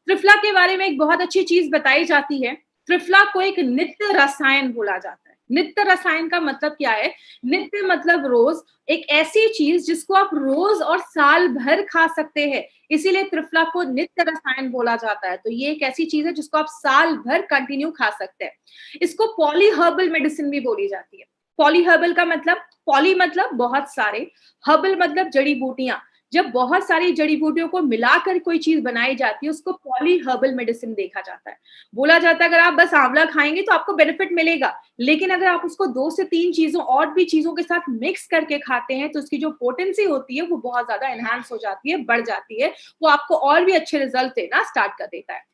त्रिफला के बारे में एक बहुत अच्छी चीज बताई जाती है, त्रिफला को एक नित्य रसायन बोला जाता है। नित्य रसायन का मतलब क्या है? नित्य मतलब रोज, एक ऐसी चीज जिसको आप रोज और साल भर खा सकते हैं, इसीलिए त्रिफला को नित्य रसायन बोला जाता है। तो ये एक ऐसी चीज है जिसको आप साल भर कंटिन्यू खा सकते हैं। इसको पॉली हर्बल मेडिसिन भी बोली जाती है। पॉली हर्बल का मतलब, पॉली मतलब बहुत सारे, हर्बल मतलब जड़ी बूटियां। जब बहुत सारी जड़ी बूटियों को मिलाकर कोई चीज बनाई जाती है उसको पॉली हर्बल मेडिसिन देखा जाता है। बोला जाता है अगर आप बस आंवला खाएंगे तो आपको बेनिफिट मिलेगा, लेकिन अगर आप उसको 2 से 3 चीजों और भी चीजों के साथ मिक्स करके खाते हैं तो उसकी जो पोटेंसी होती है वो बहुत ज्यादा एनहांस हो जाती है, बढ़ जाती है, वो आपको और भी अच्छे रिजल्ट देना स्टार्ट कर देता है।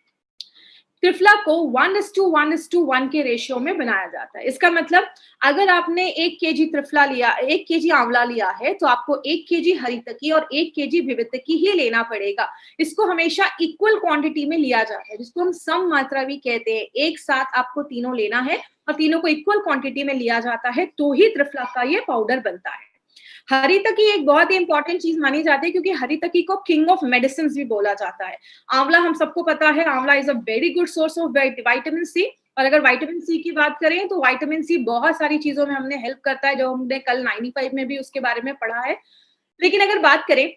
त्रिफला को 1:1:1 के रेशियो में बनाया जाता है। इसका मतलब अगर आपने 1 केजी त्रिफला लिया, 1 केजी आंवला लिया है तो आपको 1 केजी हरितकी और 1 केजी विवितकी ही लेना पड़ेगा। इसको हमेशा इक्वल क्वांटिटी में लिया जाता है, जिसको हम सम मात्रा भी कहते हैं। एक साथ आपको तीनों लेना है और तीनों को इक्वल क्वांटिटी में लिया जाता है तो ही त्रिफला का ये पाउडर बनता है। हरितकी एक बहुत ही इंपॉर्टेंट चीज मानी जाती है क्योंकि हरितकी को किंग ऑफ मेडिसिन भी बोला जाता है। आंवला हम सबको पता है, amla is a very good source of vitamin C. और अगर विटामिन सी की बात करें तो विटामिन सी बहुत सारी चीजों में हमने हेल्प करता है, जो हमने कल 95 में भी उसके बारे में पढ़ा है। लेकिन अगर बात करें,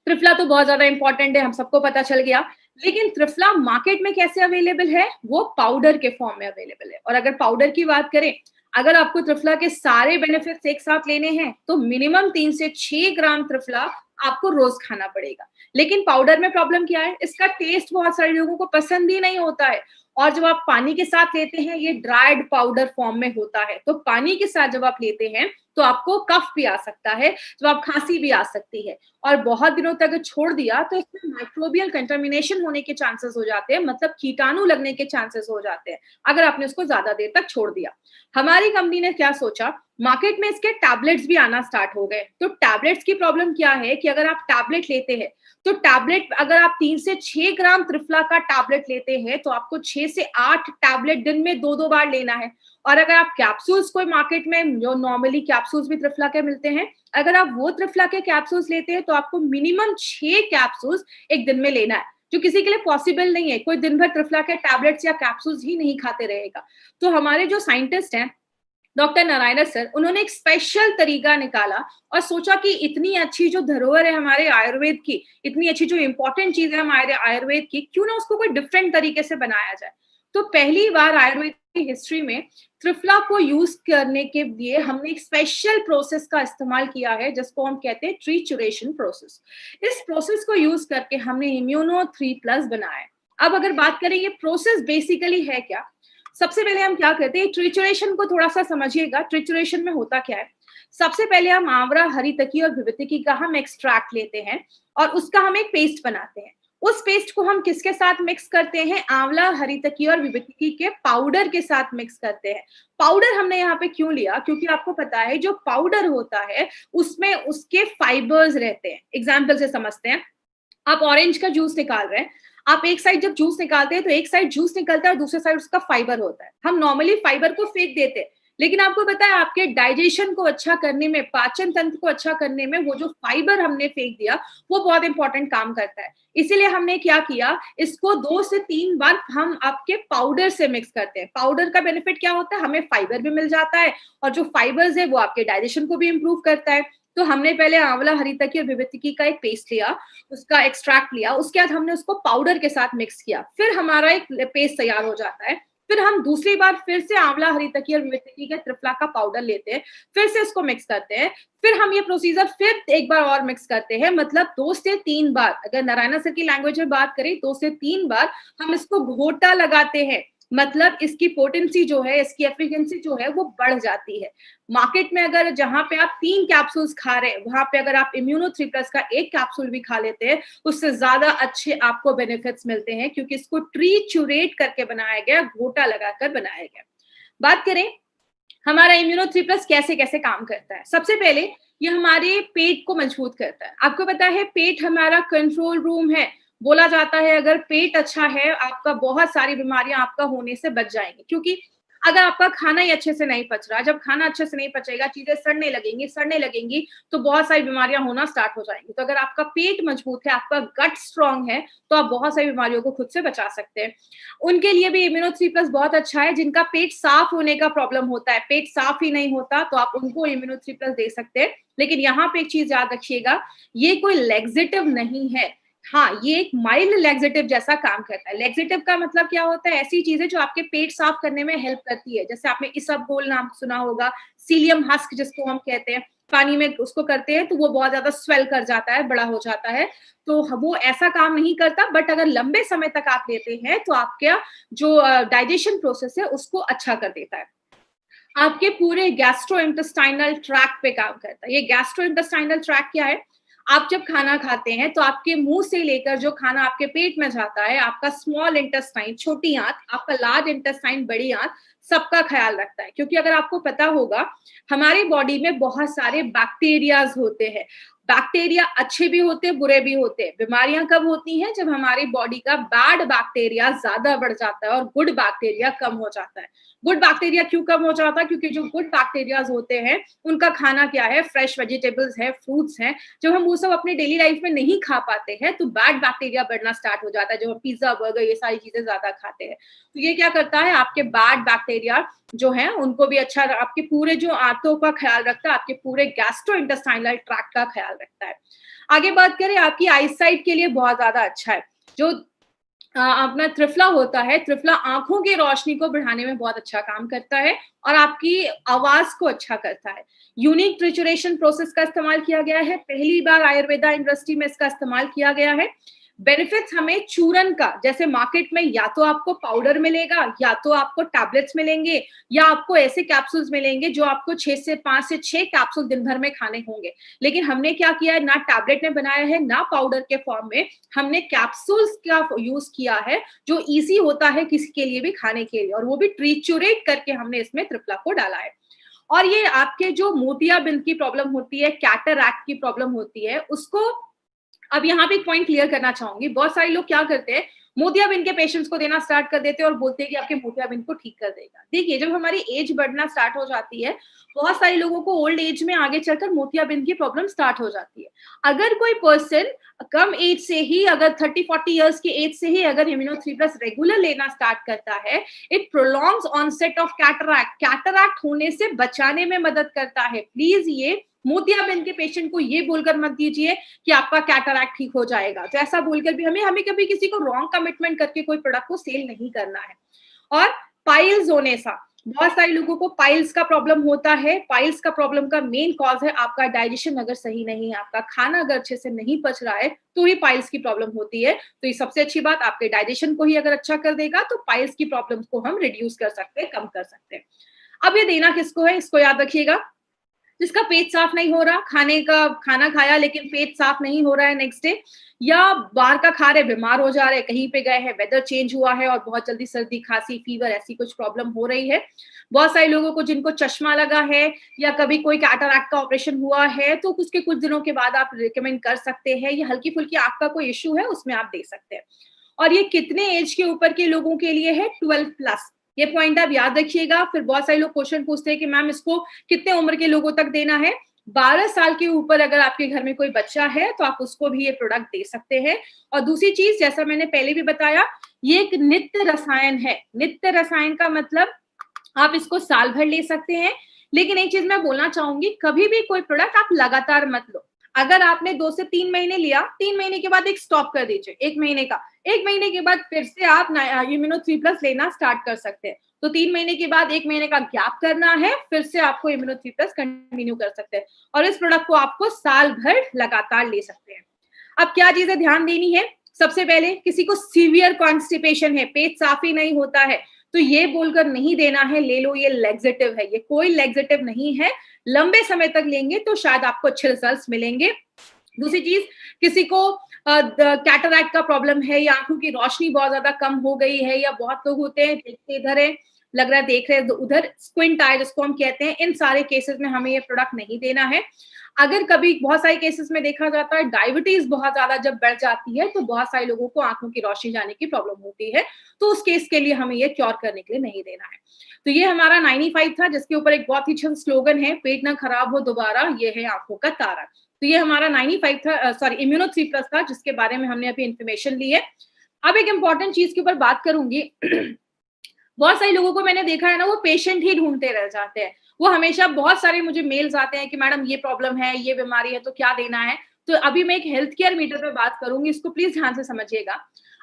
त्रिफला तो बहुत ज्यादा इंपॉर्टेंट है, हम सबको पता चल गया। लेकिन त्रिफला मार्केट में कैसे अवेलेबल है? वो पाउडर के फॉर्म में अवेलेबल है। और अगर पाउडर की बात करें, अगर आपको त्रिफला के सारे बेनिफिट्स एक साथ लेने हैं तो मिनिमम 3 से 6 ग्राम त्रिफला आपको रोज खाना पड़ेगा। लेकिन पाउडर में प्रॉब्लम क्या है? इसका टेस्ट बहुत सारे लोगों को पसंद ही नहीं होता है और जब आप पानी के साथ लेते हैं ये ड्राइड पाउडर फॉर्म में होता है, तो पानी के साथ जब आप लेते हैं तो आपको कफ भी आ सकता है, जब आप खांसी भी आ सकती है। और बहुत दिनों तक छोड़ दिया तो इसमें माइक्रोबियल कंटामिनेशन होने के चांसेस हो जाते हैं, मतलब कीटाणु लगने के चांसेस हो जाते हैं अगर आपने उसको ज्यादा देर तक छोड़ दिया। हमारी कंपनी ने क्या सोचा, मार्केट में इसके टैबलेट्स भी आना स्टार्ट हो गए। तो टैबलेट्स की प्रॉब्लम क्या है कि अगर आप टैबलेट लेते हैं तो टैबलेट, अगर आप 3 से 6 ग्राम त्रिफला का टैबलेट लेते हैं तो आपको 6 से 8 टैबलेट दिन में 2-2 बार लेना है। और अगर आप कैप्सूल्स, कोई मार्केट में जो नॉर्मली कैप्सूल्स भी त्रिफला के मिलते हैं, अगर आप वो त्रिफला के कैप्सूल्स लेते हैं तो आपको मिनिमम 6 कैप्सूल्स एक दिन में लेना है। जो किसी के लिए पॉसिबल नहीं है। कोई दिन भर त्रिफला के टैबलेट्स या कैप्सूल्स ही नहीं खाते रहेगा। तो हमारे जो साइंटिस्ट हैं, डॉक्टर नारायण सर, उन्होंने एक स्पेशल तरीका निकाला और सोचा कि इतनी अच्छी जो धरोहर है हमारे आयुर्वेद की, इतनी अच्छी जो इंपॉर्टेंट चीज है हमारे आयुर्वेद की, क्यों ना उसको कोई डिफरेंट तरीके से बनाया जाए। तो पहली बार आयुर्वेद की हिस्ट्री में त्रिफला को यूज करने के लिए हमने एक स्पेशल प्रोसेस का इस्तेमाल किया है, जिसको हम कहते हैं ट्रीचुरेशन प्रोसेस। इस प्रोसेस को यूज करके हमने इम्यूनो 3+ बनाया। अब अगर बात करें ये प्रोसेस बेसिकली है क्या, सबसे पहले हम क्या करते हैं, ट्रिचुरेशन को थोड़ा सा समझिएगा। ट्रिचुरेशन में होता क्या है, सबसे पहले हम आंवला, हरितकी और विवितिकी का हम एक्सट्रैक्ट लेते हैं और उसका हम एक पेस्ट बनाते हैं। उस पेस्ट को हम किसके साथ मिक्स करते हैं, आंवला, हरितकी और विवितिकी के पाउडर के साथ मिक्स करते हैं। पाउडर हमने यहाँ पे क्यों लिया, क्योंकि आपको पता है जो पाउडर होता है उसमें उसके फाइबर्स रहते हैं। एग्जाम्पल से समझते हैं, आप ऑरेंज का जूस निकाल रहे हैं, आप एक साइड जब जूस निकालते हैं तो एक साइड जूस निकलता है और दूसरे साइड उसका फाइबर होता है। हम नॉर्मली फाइबर को फेंक देते हैं, लेकिन आपको पता है आपके डाइजेशन को अच्छा करने में, पाचन तंत्र को अच्छा करने में वो जो फाइबर हमने फेंक दिया वो बहुत इंपॉर्टेंट काम करता है। इसीलिए हमने क्या किया, इसको 2 से 3 बार हम आपके पाउडर से मिक्स करते हैं। पाउडर का बेनिफिट क्या होता है, हमें फाइबर भी मिल जाता है और जो फाइबर्स है वो आपके डाइजेशन को भी इंप्रूव करता है। तो हमने पहले आंवला, हरितकी और विवितिकी का एक पेस्ट लिया, उसका एक्सट्रैक्ट लिया, उसके बाद हमने उसको पाउडर के साथ मिक्स किया, फिर हमारा एक पेस्ट तैयार हो जाता है। फिर हम दूसरी बार फिर से आंवला, हरितकी और विवितिकी का त्रिफला का पाउडर लेते हैं, फिर से उसको मिक्स करते हैं, फिर हम ये प्रोसीजर फिर एक बार और मिक्स करते हैं। मतलब 2 से 3 बार, अगर नारायण सर की लैंग्वेज में बात करें 2 से 3 बार हम इसको घोटा लगाते हैं। मतलब इसकी पोटेंसी जो है, इसकी एफिशिएंसी जो है वो बढ़ जाती है। मार्केट में अगर जहां पे आप 3 कैप्सूल्स खा रहे हैं, वहां पे अगर आप इम्यूनो 3+ का एक कैप्सूल भी खा लेते हैं, उससे ज्यादा अच्छे आपको बेनिफिट्स मिलते हैं, क्योंकि इसको ट्रीचुरेट करके बनाया गया, घोटा लगाकर बनाया गया। बात करें हमारा इम्यूनो 3+ कैसे कैसे काम करता है, सबसे पहले ये हमारे पेट को मजबूत करता है। आपको पता है पेट हमारा कंट्रोल रूम है। बोला जाता है अगर पेट अच्छा है, आपका बहुत सारी बीमारियां आपका होने से बच जाएंगी, क्योंकि अगर आपका खाना ही अच्छे से नहीं पच रहा, जब खाना अच्छे से नहीं पचेगा, चीजें सड़ने लगेंगी तो बहुत सारी बीमारियां होना स्टार्ट हो जाएंगी। तो अगर आपका पेट मजबूत है, आपका गट स्ट्रांग है, तो आप बहुत सारी बीमारियों को खुद से बचा सकते हैं। उनके लिए भी इम्यूनो 3+ बहुत अच्छा है, जिनका पेट साफ होने का प्रॉब्लम होता है, पेट साफ ही नहीं होता, तो आप उनको इम्यूनो 3+ दे सकते हैं। लेकिन यहाँ पे एक चीज याद रखिएगा, ये कोई लेग्जेटिव नहीं है। हाँ, ये एक माइल्ड लेग्जेटिव जैसा काम करता है। लेग्जेटिव का मतलब क्या होता है, ऐसी चीजें जो आपके पेट साफ करने में हेल्प करती है। जैसे आपने इसबगोल नाम सुना होगा, सीलियम हस्क जिसको हम कहते हैं, पानी में उसको करते हैं तो वो बहुत ज्यादा स्वेल कर जाता है, बड़ा हो जाता है, तो वो ऐसा काम नहीं करता। बट अगर लंबे समय तक आप लेते हैं तो आपका जो डाइजेशन प्रोसेस है उसको अच्छा कर देता है, आपके पूरे गैस्ट्रो इंटेस्टाइनल ट्रैक पे काम करता है। ये गैस्ट्रो इंटेस्टाइनल ट्रैक क्या है, आप जब खाना खाते हैं तो आपके मुंह से लेकर जो खाना आपके पेट में जाता है, आपका स्मॉल इंटेस्टाइन, छोटी आंत, आपका लार्ज इंटेस्टाइन, बड़ी आंत, सबका ख्याल रखता है। क्योंकि अगर आपको पता होगा हमारी बॉडी में बहुत सारे बैक्टीरियाज होते हैं। बैक्टीरिया अच्छे भी होते हैं, बुरे भी होते हैं। बीमारियां कब होती हैं, जब हमारी बॉडी का बैड बैक्टीरिया ज्यादा बढ़ जाता है और गुड बैक्टीरिया कम हो जाता है। गुड बैक्टीरिया क्यों कम हो जाता है, क्योंकि जो गुड बैक्टीरियाज होते हैं उनका खाना क्या है, फ्रेश वेजिटेबल्स है, फ्रूट्स हैं। जब हम वो सब अपनी डेली लाइफ में नहीं खा पाते हैं तो बैड बैक्टीरिया बढ़ना स्टार्ट हो जाता है। जो हम पिज्जा, बर्गर, ये सारी चीजें ज्यादा खाते हैं, तो ये क्या करता है, आपके बैड बैक्टीरिया जो है उनको भी अच्छा, आपके पूरे जो आंतों का ख्याल रखता है, आपके पूरे गैस्ट्रो इंटेस्टाइनल ट्रैक्ट का ख्याल रखता है। आगे बात करें, आपकी आईसाइट के लिए बहुत ज्यादा अच्छा है। जो अपना त्रिफला होता है, त्रिफला आंखों की रोशनी को बढ़ाने में बहुत अच्छा काम करता है और आपकी आवाज को अच्छा करता है। यूनिक ट्रिचुरेशन प्रोसेस का इस्तेमाल किया गया है, पहली बार आयुर्वेदा इंडस्ट्री में इसका इस्तेमाल किया गया है। बेनिफिट्स हमें चूरन का, जैसे मार्केट में या तो आपको पाउडर मिलेगा, या तो आपको टैबलेट्स मिलेंगे, या आपको ऐसे कैप्सूल्स मिलेंगे जो आपको 5 से 6 कैप्सूल दिन भर में खाने होंगे। लेकिन हमने क्या किया है, ना टैबलेट में बनाया है ना पाउडर के फॉर्म में, हमने कैप्सूल्स का यूज किया है जो इजी होता है किसी के लिए भी खाने के लिए, और वो भी ट्रीचुरेट करके हमने इसमें त्रिफला को डाला है। और ये आपके जो मोतियाबिंद की प्रॉब्लम होती है, कैटरैक्ट की प्रॉब्लम होती है, उसको अब यहाँ पे एक पॉइंट क्लियर करना चाहूंगी। बहुत सारे लोग क्या करते हैं, मोतियाबिंद के पेशेंट्स को देना स्टार्ट कर देते हैं और बोलते हैं कि आपके मोतियाबिंद को ठीक कर देगा। देखिए, जब हमारी एज बढ़ना स्टार्ट हो जाती है, बहुत सारे लोगों को ओल्ड एज में आगे चलकर मोतियाबिंद की प्रॉब्लम स्टार्ट हो जाती है। अगर कोई पर्सन कम एज से ही, अगर 30-40 इयर्स की एज से ही अगर इम्यूनो 3+ रेगुलर लेना स्टार्ट करता है, it prolongs onset of cataract, cataract होने से बचाने में मदद करता है। प्लीज ये मोतियाबिंद के पेशेंट को ये बोलकर मत दीजिए कि आपका कैटरैक्ट ठीक हो जाएगा। तो ऐसा बोलकर भी हमें हमें कभी किसी को रॉन्ग कमिटमेंट करके कोई प्रोडक्ट को सेल नहीं करना है। और पाइल्स होने सा, बहुत सारे लोगों को पाइल्स का प्रॉब्लम होता है। पाइल्स का प्रॉब्लम का मेन कॉज है आपका डाइजेशन अगर सही नहीं है, आपका खाना अगर अच्छे से नहीं पच रहा है, तो ही पाइल्स की प्रॉब्लम होती है। तो ये सबसे अच्छी बात, आपके डाइजेशन को ही अगर अच्छा कर देगा तो पाइल्स की प्रॉब्लम को हम रिड्यूस कर सकते हैं, कम कर सकते हैं। अब ये देना किसको है, इसको याद रखिएगा। जिसका पेट साफ नहीं हो रहा, खाना खाया लेकिन पेट साफ नहीं हो रहा है नेक्स्ट डे, या बाहर का खा रहे, बीमार हो जा रहे, कहीं पे गए हैं, वेदर चेंज हुआ है और बहुत जल्दी सर्दी, खांसी, फीवर ऐसी कुछ प्रॉब्लम हो रही है। बहुत सारे लोगों को जिनको चश्मा लगा है या कभी कोई कैटरैक्ट का ऑपरेशन हुआ है, तो उसके कुछ दिनों के बाद आप रिकमेंड कर सकते हैं। ये हल्की फुल्की आंख का कोई इश्यू है, उसमें आप दे सकते हैं। और ये कितने एज के ऊपर के लोगों के लिए है, 12+। ये पॉइंट आप याद रखिएगा। फिर बहुत सारे लोग क्वेश्चन पूछते हैं कि मैम इसको कितने उम्र के लोगों तक देना है। 12 साल के ऊपर अगर आपके घर में कोई बच्चा है तो आप उसको भी ये प्रोडक्ट दे सकते हैं। और दूसरी चीज, जैसा मैंने पहले भी बताया, ये एक नित्य रसायन है। नित्य रसायन का मतलब आप इसको साल भर ले सकते हैं। लेकिन एक चीज मैं बोलना चाहूंगी, कभी भी कोई प्रोडक्ट आप लगातार मत लो। अगर आपने 2 से 3 महीने लिया, 3 महीने के बाद एक स्टॉप कर दीजिए, 1 महीने का। 1 महीने के बाद फिर से आप इम्यूनो 3+ लेना स्टार्ट कर सकते हैं। तो 3 महीने के बाद 1 महीने का गैप करना है, फिर से आपको इम्यूनो 3+ कंटिन्यू कर सकते हैं। और इस प्रोडक्ट को आपको साल भर लगातार ले सकते हैं। अब क्या चीजें ध्यान देनी है, सबसे पहले किसी को सीवियर कॉन्स्टिपेशन है, पेट साफ ही नहीं होता है, तो ये बोलकर नहीं देना है ले लो ये लैक्सेटिव है। ये कोई लैक्सेटिव नहीं है। लंबे समय तक लेंगे तो शायद आपको अच्छे रिजल्ट्स मिलेंगे। दूसरी चीज, किसी को कैटरैक्ट का प्रॉब्लम है या आंखों की रोशनी बहुत ज्यादा कम हो गई है, या बहुत लोग होते हैं देखते इधर है, लग रहा है देख रहे हैं उधर, स्क्विंट आई जिसको हम कहते हैं, इन सारे केसेस में हमें ये प्रोडक्ट नहीं देना है। अगर कभी बहुत सारे केसेस में देखा जाता है डायबिटीज बहुत ज्यादा जब बढ़ जाती है, तो बहुत सारे लोगों को आंखों की रोशनी जाने की प्रॉब्लम होती है, तो उस केस के लिए हमें ये क्योर करने के लिए नहीं देना है। तो ये हमारा 95 था, जिसके ऊपर एक बहुत ही अच्छा स्लोगन है, पेट ना खराब हो दोबारा, ये है आंखों का तारा। तो ये हमारा 95 था, सॉरी इम्यूनो 3+ था, जिसके बारे में हमने अभी इन्फॉर्मेशन ली है। अब एक इंपॉर्टेंट चीज के ऊपर बात करूंगी। बहुत सारे लोगों को मैंने देखा है ना, वो पेशेंट ही ढूंढते रह जाते हैं। वो हमेशा, बहुत सारे मुझे मेल्स आते हैं कि मैडम ये प्रॉब्लम है, ये बीमारी है, तो क्या देना है। तो अभी मैं एक हेल्थ केयर मीटर पे बात करूंगी, इसको प्लीज ध्यान से समझिएगा।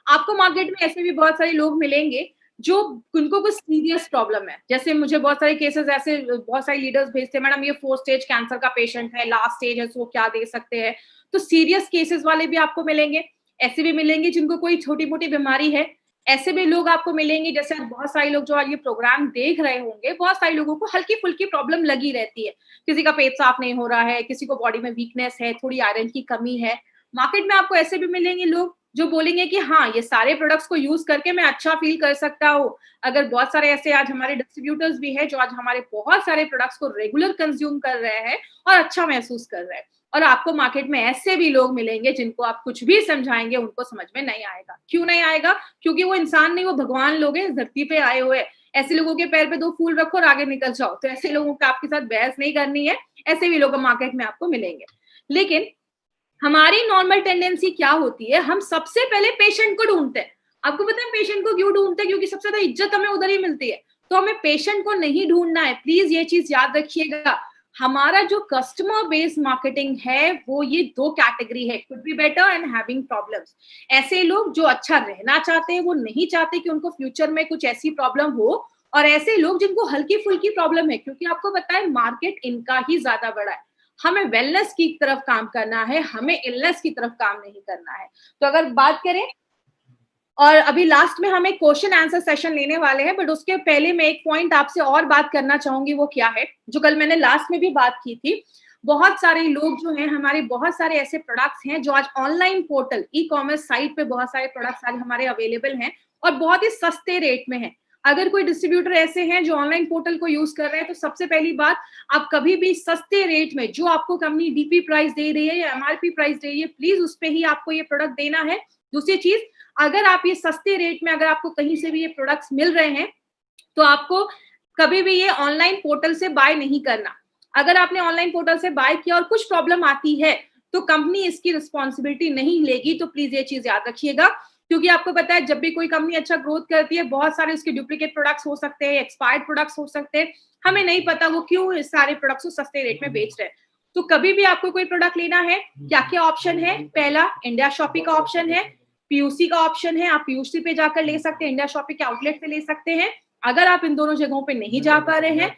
आपको मार्केट में ऐसे भी बहुत सारे लोग मिलेंगे जो, उनको कुछ सीरियस प्रॉब्लम है। जैसे मुझे बहुत सारे केसेस ऐसे, बहुत सारे लीडर्स भेजते हैं, मैडम ये 4 स्टेज कैंसर का पेशेंट है, लास्ट स्टेज है, तो क्या दे सकते हैं। तो सीरियस केसेस वाले भी आपको मिलेंगे। ऐसे भी मिलेंगे जिनको कोई छोटी मोटी बीमारी है। ऐसे भी लोग आपको मिलेंगे, जैसे बहुत सारे लोग जो आज ये प्रोग्राम देख रहे होंगे, बहुत सारे लोगों को हल्की फुल्की प्रॉब्लम लगी रहती है। किसी का पेट साफ नहीं हो रहा है, किसी को बॉडी में वीकनेस है, थोड़ी आयरन की कमी है। मार्केट में आपको ऐसे भी मिलेंगे लोग जो बोलेंगे कि हाँ, ये सारे प्रोडक्ट्स को यूज करके मैं अच्छा फील कर सकता हूँ। अगर बहुत सारे ऐसे आज हमारे डिस्ट्रीब्यूटर्स भी हैं जो आज हमारे बहुत सारे प्रोडक्ट्स को रेगुलर कंज्यूम कर रहे हैं और अच्छा महसूस कर रहे हैं। और आपको मार्केट में ऐसे भी लोग मिलेंगे जिनको आप कुछ भी समझाएंगे उनको समझ में नहीं आएगा। क्यों नहीं आएगा? क्योंकि वो इंसान नहीं, वो भगवान लोग हैं, इस धरती पे आए हुए। ऐसे लोगों के पैर पे 2 फूल रखो और आगे निकल जाओ। तो ऐसे लोगों को आपके साथ बहस नहीं करनी है। ऐसे भी लोग मार्केट में आपको मिलेंगे। लेकिन हमारी नॉर्मल टेंडेंसी क्या होती है, हम सबसे पहले पेशेंट को ढूंढते हैं। आपको पता है पेशेंट को क्यों ढूंढते हैं? क्योंकि सबसे ज्यादा इज्जत हमें उधर ही मिलती है। तो हमें पेशेंट को नहीं ढूंढना है, प्लीज ये चीज याद रखिएगा। हमारा जो कस्टमर बेस्ड मार्केटिंग है वो ये 2 कैटेगरी है, could be better and having problems. ऐसे लोग जो अच्छा रहना चाहते हैं, वो नहीं चाहते कि उनको फ्यूचर में कुछ ऐसी प्रॉब्लम हो, और ऐसे लोग जिनको हल्की फुल्की प्रॉब्लम है, क्योंकि आपको पता है मार्केट इनका ही ज्यादा बड़ा है। हमें वेलनेस की तरफ काम करना है, हमें इलनेस की तरफ काम नहीं करना है। तो अगर बात करें, और अभी लास्ट में हम एक क्वेश्चन आंसर सेशन लेने वाले हैं, बट उसके पहले मैं एक पॉइंट आपसे और बात करना चाहूंगी। वो क्या है, जो कल मैंने लास्ट में भी बात की थी। बहुत सारे लोग जो हैं, हमारे बहुत सारे ऐसे प्रोडक्ट्स हैं जो आज online portal, e commerce site पे बहुत सारे प्रोडक्ट्स आज हमारे अवेलेबल हैं और बहुत ही सस्ते रेट में है। अगर कोई डिस्ट्रीब्यूटर ऐसे हैं जो ऑनलाइन पोर्टल को यूज कर रहे हैं, तो सबसे पहली बात, आप कभी भी सस्ते रेट में, जो आपको कंपनी डीपी प्राइस दे रही है या एमआरपी प्राइस दे रही है, प्लीज उस पर ही आपको ये प्रोडक्ट देना है। दूसरी चीज, अगर आप ये सस्ते रेट में अगर आपको कहीं से भी ये प्रोडक्ट्स मिल रहे हैं, तो आपको कभी भी ये ऑनलाइन पोर्टल से बाय नहीं करना। अगर आपने ऑनलाइन पोर्टल से बाय किया और कुछ प्रॉब्लम आती है, तो कंपनी इसकी रिस्पॉन्सिबिलिटी नहीं लेगी, तो प्लीज ये चीज याद रखिएगा। क्योंकि आपको पता है जब भी कोई कंपनी अच्छा ग्रोथ करती है, बहुत सारे उसके डुप्लीकेट प्रोडक्ट्स हो सकते हैं, एक्सपायर्ड प्रोडक्ट्स हो सकते हैं, हमें नहीं पता वो क्यों इस सारे प्रोडक्ट्स को सस्ते रेट में बेच रहे हैं। तो कभी भी आपको कोई प्रोडक्ट लेना है, क्या क्या ऑप्शन है? पहला, इंडिया शॉपी का ऑप्शन है, पीयूसी का ऑप्शन है, आप पीयूसी पे जाकर ले सकते हैं, इंडिया शॉपी के आउटलेट से ले सकते हैं। अगर आप इन दोनों जगहों पे नहीं जा पा रहे हैं,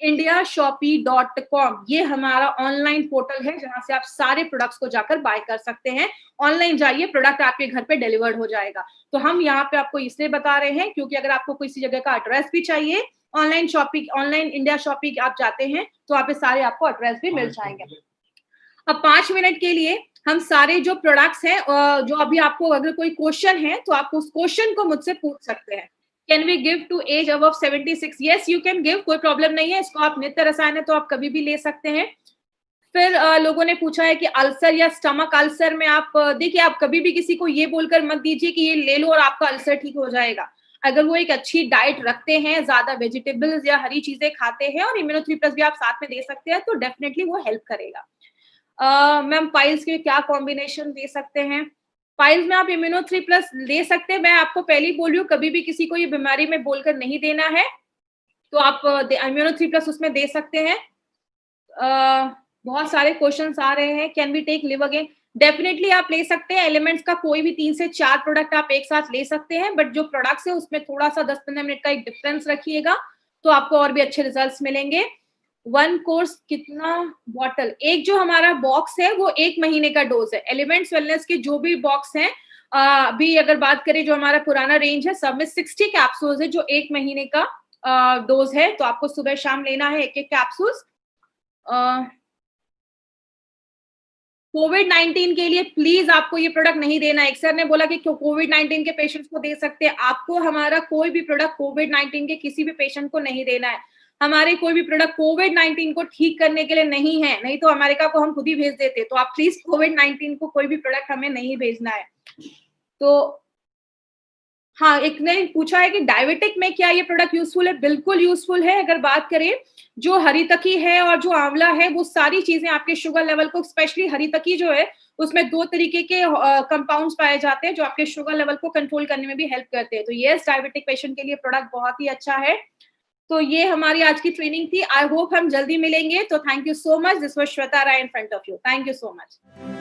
indiashopee.com ये हमारा ऑनलाइन पोर्टल है जहां से आप सारे प्रोडक्ट्स को जाकर बाय कर सकते हैं। ऑनलाइन जाइए, प्रोडक्ट आपके घर पे डिलीवर्ड हो जाएगा। तो हम यहाँ पे आपको इसलिए बता रहे हैं क्योंकि अगर आपको किसी जगह का एड्रेस भी चाहिए, online shopping, online India shopping आप जाते हैं तो आप सारे आपको एड्रेस भी मिल जाएंगे। अब 5 मिनट के लिए हम सारे जो प्रोडक्ट्स हैं, जो अभी आपको अगर कोई क्वेश्चन है तो आप उस क्वेश्चन को मुझसे पूछ सकते हैं। Can we give to age above 76? Yes you can give, कोई प्रॉब्लम नहीं है। इसको आप नित्य रसायन है तो आप कभी भी ले सकते हैं। फिर लोगों ने पूछा है कि अल्सर या स्टमक अल्सर में आप देखिए, आप कभी भी किसी को ये बोलकर मत दीजिए कि ये ले लो और आपका अल्सर ठीक हो जाएगा। अगर वो एक अच्छी डाइट रखते हैं, ज्यादा वेजिटेबल्स या हरी चीजें खाते हैं और इम्यूनो 3+ भी आप साथ में दे सकते हैं, तो डेफिनेटली वो हेल्प करेगा। मैम पाइल्स के क्या कॉम्बिनेशन दे सकते हैं? पाइल्स में आप इम्यूनो 3+ ले सकते हैं। मैं आपको पहले ही बोल रही हूँ, कभी भी किसी को ये बीमारी में बोलकर नहीं देना है, तो आप इम्यूनो 3+ उसमें दे सकते हैं। बहुत सारे क्वेश्चंस आ रहे हैं, can we take live again? Definitely आप ले सकते हैं। एलिमेंट्स का कोई भी 3 से 4 प्रोडक्ट आप एक साथ ले सकते हैं, बट जो प्रोडक्ट्स है उसमें थोड़ा सा 10-15 मिनट का एक डिफरेंस रखिएगा, तो आपको और भी अच्छे रिजल्ट्स मिलेंगे। 1 कोर्स कितना बॉटल? एक जो हमारा बॉक्स है वो 1 महीने का डोज है। एलिमेंट्स वेलनेस के जो भी बॉक्स हैं, अभी अगर बात करें जो हमारा पुराना रेंज है, सब में 60 कैप्सूल्स है जो 1 महीने का डोज है, तो आपको सुबह शाम लेना है 1-1 कैप्सूल्स। कोविड-19 के लिए प्लीज आपको ये प्रोडक्ट नहीं देना है। एक सर ने बोला कि कोविड-19 के पेशेंट्स को दे सकते हैं, आपको हमारा कोई भी प्रोडक्ट कोविड-19 के किसी भी पेशेंट को नहीं देना है। हमारे कोई भी प्रोडक्ट कोविड-19 को ठीक करने के लिए नहीं है, नहीं तो अमेरिका को हम खुद ही भेज देते। तो आप प्लीज कोविड-19 को कोई भी प्रोडक्ट हमें नहीं भेजना है। तो हाँ, एक ने पूछा है कि डायबिटिक में क्या ये प्रोडक्ट यूज़फुल है? बिल्कुल यूज़फुल है। अगर बात करें, जो हरी तकी है और जो आंवला है, वो सारी चीज़ें आपके शुगर लेवल को, स्पेशली हरी तकी जो है, उसमें 2 तरीके के कंपाउंड्स पाए जाते हैं, जो आपके शुगर लेवल को कंट्रोल करने में भी हेल्प करते हैं। तो येस, डायबिटिक पेशेंट के लिए प्रोडक्ट बहुत ही अच्छा है। तो ये हमारी आज की ट्रेनिंग थी। आई होप हम जल्दी मिलेंगे। तो thank you so much. This was Shweta Rai in front of you. Thank you so much.